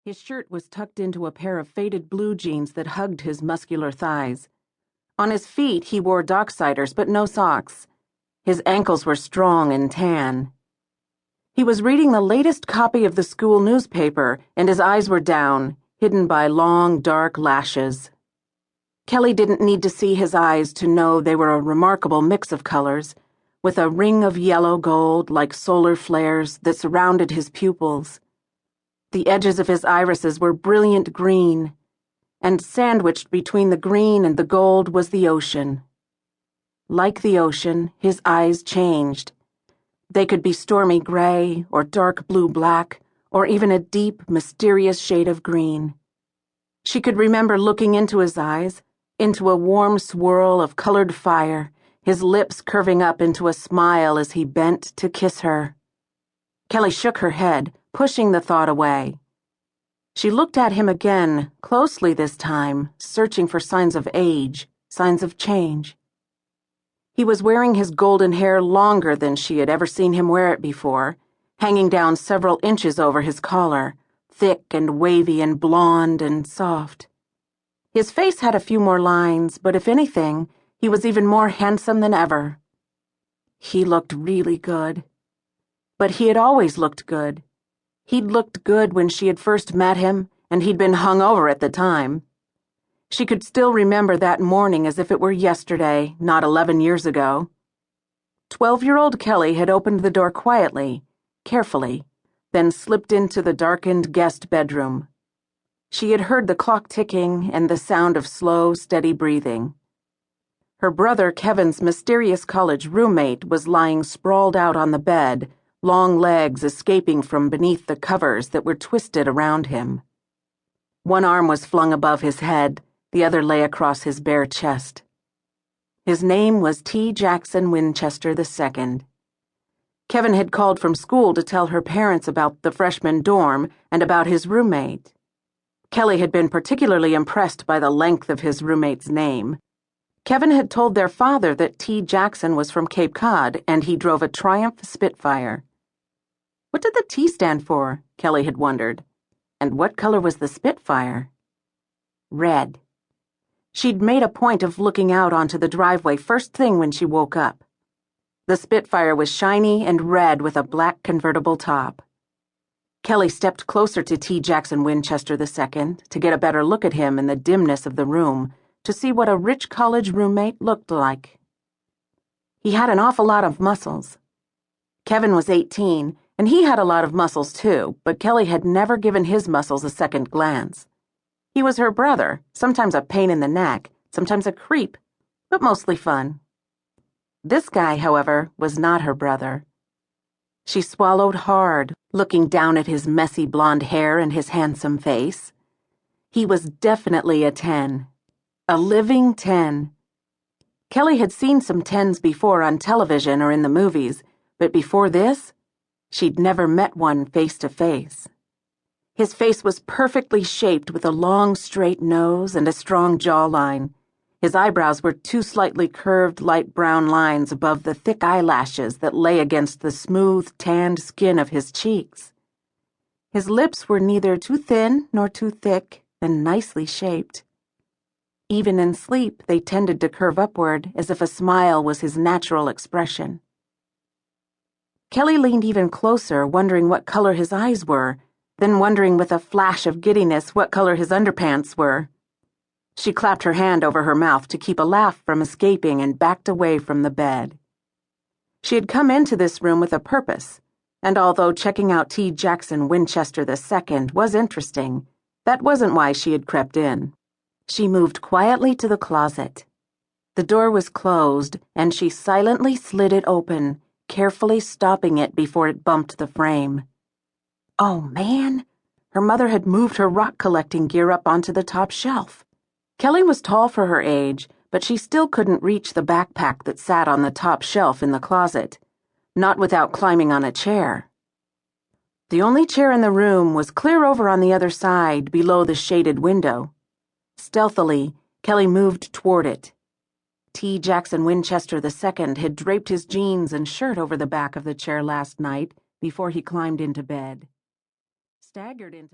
His shirt was tucked into a pair of faded blue jeans that hugged his muscular thighs. On his feet he wore docksiders, but no socks. His ankles were strong and tan. He was reading the latest copy of the school newspaper, and his eyes were down, hidden by long, dark lashes. Kelly didn't need to see his eyes to know they were a remarkable mix of colors, with a ring of yellow gold like solar flares that surrounded his pupils. The edges of his irises were brilliant green, and sandwiched between the green and the gold was the ocean. Like the ocean, his eyes changed. They could be stormy gray, or dark blue-black, or even a deep, mysterious shade of green. She could remember looking into his eyes, into a warm swirl of colored fire, his lips curving up into a smile as he bent to kiss her. Kelly shook her head, pushing the thought away. She looked at him again, closely this time, searching for signs of age, signs of change. He was wearing his golden hair longer than she had ever seen him wear it before, hanging down several inches over his collar, thick and wavy and blonde and soft. His face had a few more lines, but if anything, he was even more handsome than ever. He looked really good. But he had always looked good. He'd looked good when she had first met him, and he'd been hung over at the time. She could still remember that morning as if it were yesterday, not 11 years ago. 12-year-old Kelly had opened the door quietly, carefully, then slipped into the darkened guest bedroom. She had heard the clock ticking and the sound of slow, steady breathing. Her brother Kevin's mysterious college roommate was lying sprawled out on the bed, long legs escaping from beneath the covers that were twisted around him. One arm was flung above his head, the other lay across his bare chest. His name was T. Jackson Winchester II. Kevin had called from school to tell her parents about the freshman dorm and about his roommate. Kelly had been particularly impressed by the length of his roommate's name. Kevin had told their father that T. Jackson was from Cape Cod and he drove a Triumph Spitfire. What did the T stand for? Kelly had wondered. And what color was the Spitfire? Red. She'd made a point of looking out onto the driveway first thing when she woke up. The Spitfire was shiny and red with a black convertible top. Kelly stepped closer to T. Jackson Winchester II to get a better look at him in the dimness of the room, to see what a rich college roommate looked like. He had an awful lot of muscles. Kevin was 18, and he had a lot of muscles too, but Kelly had never given his muscles a second glance. He was her brother, sometimes a pain in the neck, sometimes a creep, but mostly fun. This guy, however, was not her brother. She swallowed hard, looking down at his messy blonde hair and his handsome face. He was definitely a 10. A living 10. Kelly had seen some 10s before on television or in the movies, but before this, she'd never met one face to face. His face was perfectly shaped with a long, straight nose and a strong jawline. His eyebrows were two slightly curved light brown lines above the thick eyelashes that lay against the smooth, tanned skin of his cheeks. His lips were neither too thin nor too thick and nicely shaped. Even in sleep, they tended to curve upward as if a smile was his natural expression. Kelly leaned even closer, wondering what color his eyes were, then wondering with a flash of giddiness what color his underpants were. She clapped her hand over her mouth to keep a laugh from escaping and backed away from the bed. She had come into this room with a purpose, and although checking out T. Jackson Winchester II was interesting, that wasn't why she had crept in. She moved quietly to the closet. The door was closed, and she silently slid it open, carefully stopping it before it bumped the frame. Oh, man! Her mother had moved her rock-collecting gear up onto the top shelf. Kelly was tall for her age, but she still couldn't reach the backpack that sat on the top shelf in the closet, not without climbing on a chair. The only chair in the room was clear over on the other side, below the shaded window. Stealthily, Kelly moved toward it. T. Jackson Winchester II had draped his jeans and shirt over the back of the chair last night before he climbed into bed. Staggered into